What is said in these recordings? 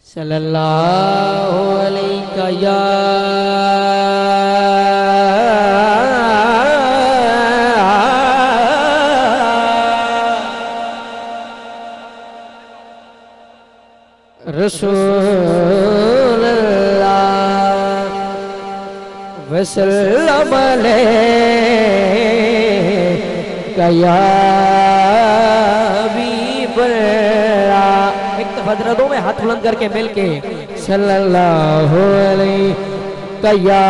सल्लल्लाहु अलैका या रसूलल्लाह वसल्लम अलैका या हबीबल्लाह। एक दफा दो में हाथ बुलंद करके मिल के सल्लल्लाहु अलैका या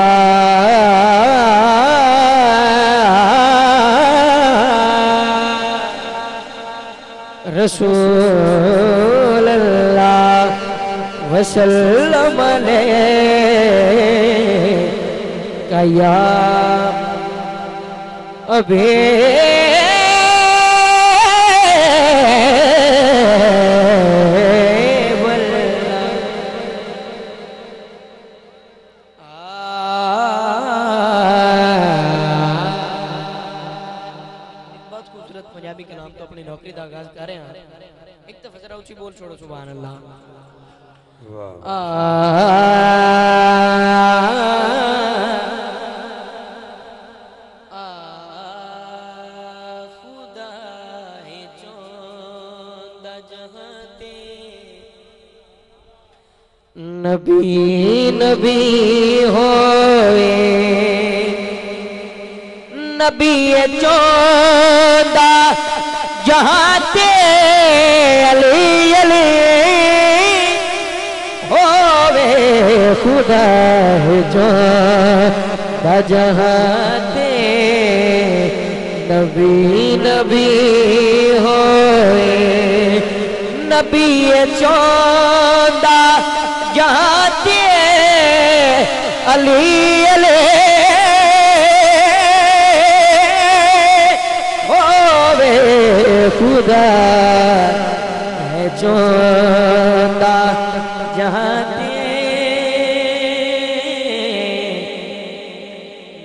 रसूलल्लाह वसल्लम अलैका या पंजाबी के नाम तो अपनी नौकरी का आगाज कर रहे हैं। एक तो फजरा ऊंची बोल छोड़ो सुभान अल्लाह। खुदा है चौंदा जहाते नबी नबी होए नबी चौंदा जहाते अली अली होवे खुदा चौंदा जहाते नबी नबी होए नबी चौंदा जहाते अली अली खुदा है चौंदा जहाते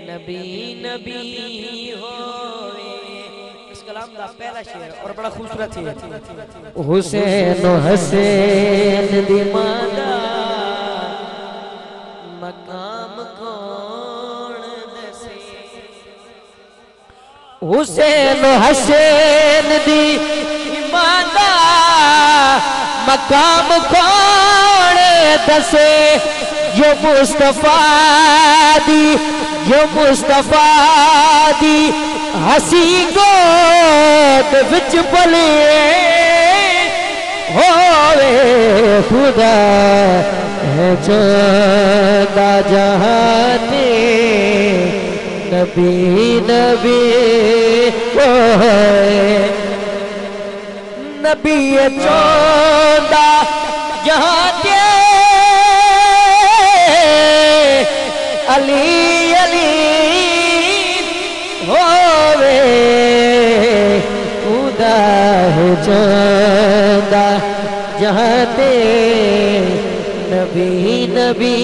नबी नबी होए। इस कलाम का पहला शेर और बड़ा खूबसूरत है। हुसैन हसैन दी मादा मकाम कौन दसे हुसैन हसैन दी मादा मकाम कौन दसे जो मुस्तफा दी हसी गोद विच पले होवे खुदा है चौंदा जहाते नबी नबी होए नबी चौंदा जहाते अली अली होवे खुदा है चौंदा जहाते नबी नबी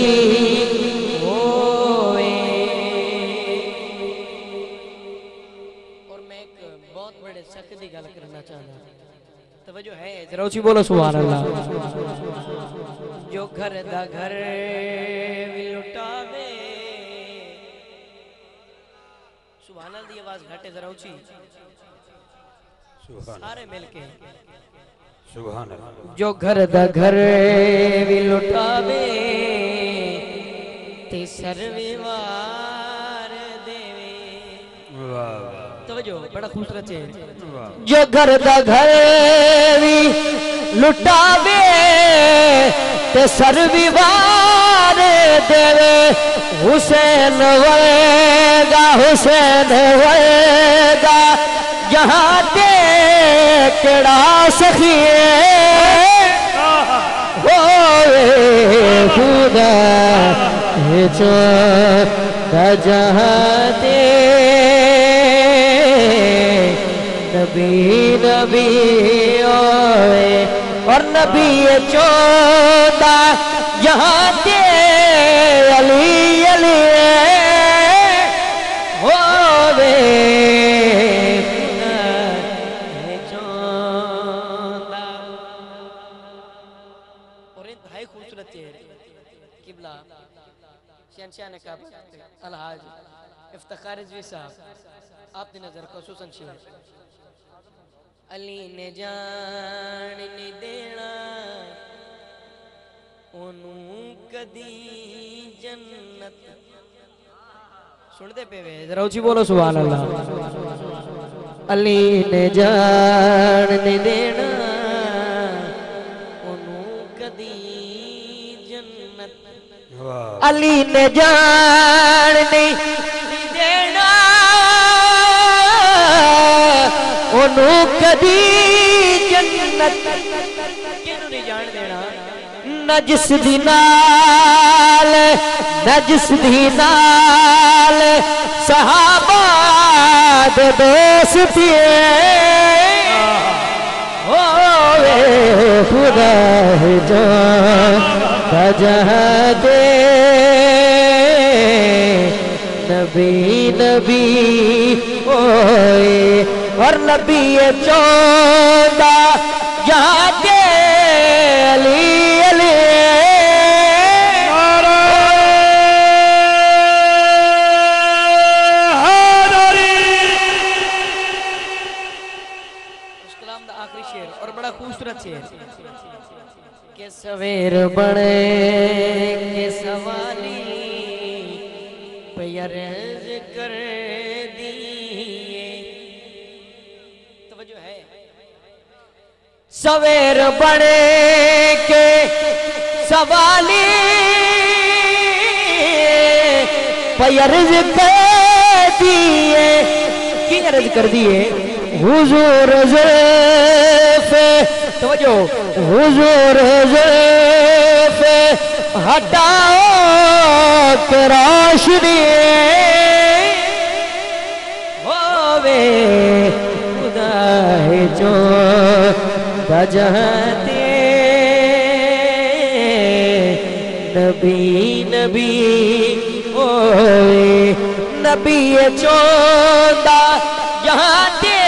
तवज्जो है जरा ऊंची बोलो सुभान अल्लाह। जो घर दा घर भी लुटावे सुभान अल्लाह दी आवाज घटे जरा ऊंची सारे मिलके सुभान अल्लाह। जो घर दा घर भी लुटावे ते सर्विवार देवे तवज्जो बड़ा खूबसूरत है। जो घर दा घर भी लुटावे ते सर्विवार देवे हुसैन वरेगा जहाँ ते केड़ा सखिए होवे खुदा है चौंदा जहाते नबी नबी होए और नबी चौंदा जहाते अली अली होवे चौंदा। और इंतहाई खूबसूरत चेहरे किबला शहनशाह ने कहा अलहाज इफ्तिखार रिजवी साहब आपने नजर खसूसन शेर अली ने जान नहीं देना ओनू कदी जन्नत सुनते पे वे जरा ऊंची बोलो सुभान अल्लाह अली ने जान नहीं देना ओनू कदी जन्नत अली ने जान नहीं देना ओनू कदी जन्नत किनू नहीं जान देना नजिस दी नाल नजिस दी नाल सहाबा दे दोस्ती होवे खुदा है जान जहाँ दे नबी नबी ओए और नबी चौदा यहाँ दे अली अली उस कलाम दा आखिरी शेर और बड़ा खूबसूरत शेर के सवेर बने के सवाली प्यारज कर दिए तवज्जो है सवेर बने के सवाली प्यारज कर दिए की अर्ज कर दिए हुजूर ज़ुल्फ़े तवज्जो हुजूर ज़ुल्फ़े हटाओ के रोशनी होवे खुदा है जो बजहते नबी नबी ओए नबी चौदा यहाँ दे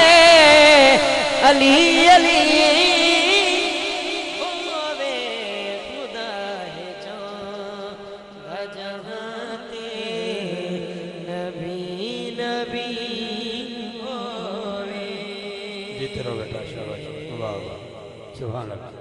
अली अली होवे खुदा है जो भजहते नबी नबी होवे जीते रहो बेटा शाबाश वाह वाह सुभान अल्लाह।